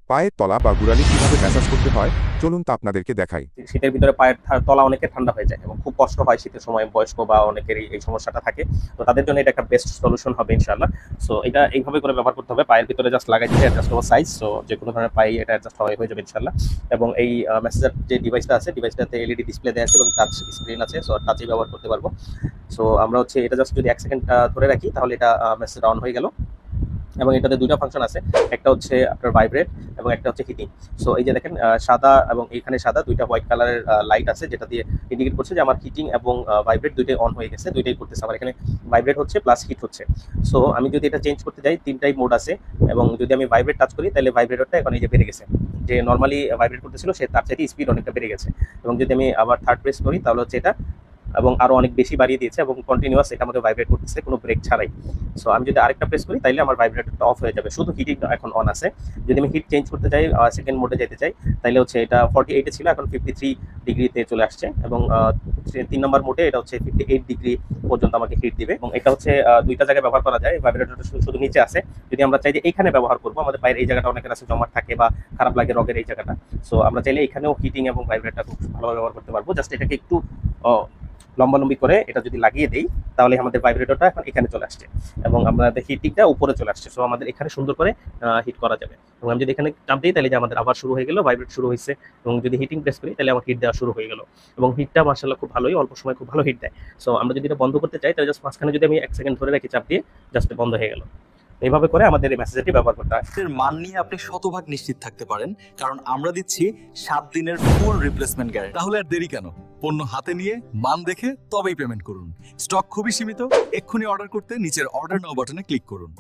পায়ের তলা বা গোড়ালি কিভাবে ম্যাসাজ করতে হয় চলুন তা আপনাদেরকে দেখাই। শীতের ভিতরে পায়ের তলা অনেকের ঠান্ডা হয়ে যায় এবং খুব কষ্ট হয় শীতের সময়, বয়স্ক বা অনেকেরই এই সমস্যাটা থাকে। তো তাদের জন্য এটা একটা বেস্ট সলিউশন হবে ইনশাআল্লাহ। সো এটা এইভাবে করে ব্যবহার করতে হবে, পায়ের ভিতরে জাস্ট লাগাই দিতে, অ্যাডজাস্টেবল সাইজ, সো যে কোনো ধরনের পায়ে এটা অ্যাডজাস্ট হয়ে যাবে ইনশাআল্লাহ। এবং এই মেসেজের যে ডিভাইসটা আছে, ডিভাইসটাতে এলইডি ডিসপ্লে দেওয়া আছে এবং টাচ স্ক্রিন আছে, সো টাচই ব্যবহার করতে পারবো। সো আমরা হচ্ছে এটা জাস্ট যদি 1 সেকেন্ড ধরে রাখি তাহলে এটা মেসেজটা অন হয়ে গেল। এবং এটাতে দুইটা ফাংশন আছে, একটা হচ্ছে আপনার ভাইব্রেট এবং একটা হচ্ছে হিটিং। সো এই যে দেখেন সাদা এবং এখানে সাদা দুইটা হোয়াইট কালারের লাইট আছে, যেটা দিয়ে ইন্ডিকেট করছে যে আমার হিটিং এবং ভাইব্রেট দুইটাই অন হয়ে গেছে, দুইটাই করতেছে। আমার এখানে ভাইব্রেট হচ্ছে প্লাস হিট হচ্ছে। সো আমি যদি এটা চেঞ্জ করতে যাই, তিনটাই মোড আছে, এবং যদি আমি ভাইব্রেট টাচ করি তাহলে ভাইব্রেটরটা এখন এই যে বেড়ে গেছে, যে নর্মালি ভাইব্রেট করতেছিল সে তার চাইতে স্পিড অনেকটা বেড়ে গেছে। এবং যদি আমি আবার থার্ড প্রেস করি তাহলে হচ্ছে এটা এবং আরো অনেক বেশি বাড়িয়ে দিয়েছে এবং কন্টিনিউয়াস এটা আমাকে ভাইব্রেট করতেছে কোনো ব্রেক ছাড়াই। সো আমি যদি আরেকটা প্রেস করি তাইলে আমার ভাইব্রেটরটা অফ হয়ে যাবে, শুধু হিটিং এখন অন আছে। যদি আমি হিট চেঞ্জ করতে চাই, সেকেন্ড মোডে যেতে চাই, তাইলে হচ্ছে এটা 48 এ ছিল, এখন 53 ডিগ্রিতে চলে আসছে। এবং 3 নম্বর মোডে এটা হচ্ছে 58 ডিগ্রি পর্যন্ত আমাকে হিট দিবে। এবং এটা হচ্ছে দুইটা জায়গায় ব্যবহার করা যায়, ভাইব্রেটরটা শুধু নিচে আছে। যদি আমরা চাই যে এইখানে ব্যবহার করবো, আমাদের পায়ের এই জায়গাটা অনেকের আছে জমাট থাকে বা খারাপ লাগে রগের এই জায়গাটা, সো আমরা চাইলে এখানেও হিটিং এবং ভাইব্রেটটা খুব ভালোভাবে ব্যবহার করতে পারবো। জাস্ট এটাকে একটু লম্বালম্বি করে এটা যদি লাগিয়ে দেই তাহলে আমাদের ভাইব্রেটরটা এখন এখানে চলে আসছে এবং আমাদের হিটিংটা উপরে চলে আসছে। সো আমাদের এখানে সুন্দর করে হিট করা যাবে। এবং আমি যদি এখানে চাপ দিই তাহলে যে আমাদের আবার শুরু হয়ে গেল, ভাইব্রেট শুরু হয়েছে। এবং যদি হিটিং প্রেস করি তাহলে আমার হিট দেওয়া শুরু হয়ে গেল। এবং হিটটা মার্শাল্লাহ খুব ভালোই, অল্প সময় খুব ভালো হিট দেয়। সো আমরা যদি এটা বন্ধ করতে চাই তাহলে জাস্ট মাঝখানে যদি আমি 1 সেকেন্ড ধরে রাখি চাপ দিয়ে, জাস্ট বন্ধ হয়ে গেল। এইভাবে করে আমাদের এই মেসেজটি ব্যবহার করতে হয়। এর মান নিয়ে আপনি শতভাগ নিশ্চিত থাকতে পারেন, কারণ আমরা দিচ্ছি 7 দিনের ফুল রিপ্লেসমেন্ট গ্যারান্টি। তাহলে আর দেরি কেন, পণ্য হাতে নিয়ে মান দেখে তবেই পেমেন্ট করুন। স্টক খুবই সীমিত, এক্ষুনি অর্ডার করতে নিচের অর্ডার নাও বাটনে ক্লিক করুন।